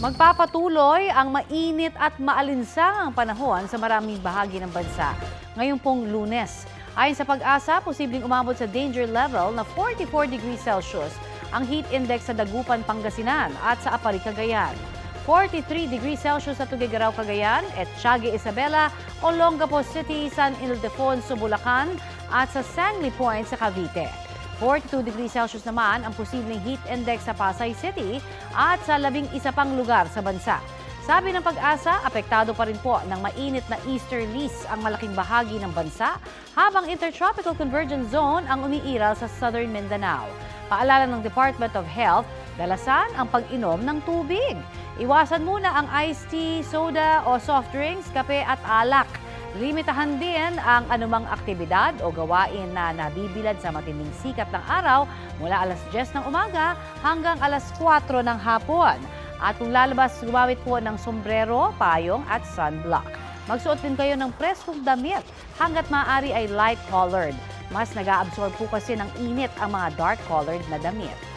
Magpapatuloy ang mainit at maalinsangang panahon sa maraming bahagi ng bansa ngayong pong Lunes. Ayon sa Pag-asa, posibleng umabot sa danger level na 44 degrees Celsius ang heat index sa Dagupan, Pangasinan at sa Apari, Cagayan. 43 degrees Celsius sa Tuguegarao, Cagayan, Etxague, Isabela, Olongapo City, San Ildefonso, Bulacan at sa Sangli Point sa Cavite. 42 degrees Celsius naman ang posibleng heat index sa Pasay City at sa 11 pang lugar sa bansa. Sabi ng Pag-asa, apektado pa rin po ng mainit na easterlies ang malaking bahagi ng bansa habang Intertropical Convergence Zone ang umiiral sa Southern Mindanao. Paalala ng Department of Health, dalasan ang pag-inom ng tubig. Iwasan muna ang iced tea, soda o soft drinks, kape at alak. Limitahan din ang anumang aktibidad o gawain na nabibilad sa matinding sikat ng araw mula alas 10 ng umaga hanggang alas 4 ng hapon. At kung lalabas, gumamit po ng sombrero, payong at sunblock. Magsuot din kayo ng preskong damit hanggat maaari ay light-colored. Mas nag-aabsorb po kasi ng init ang mga dark-colored na damit.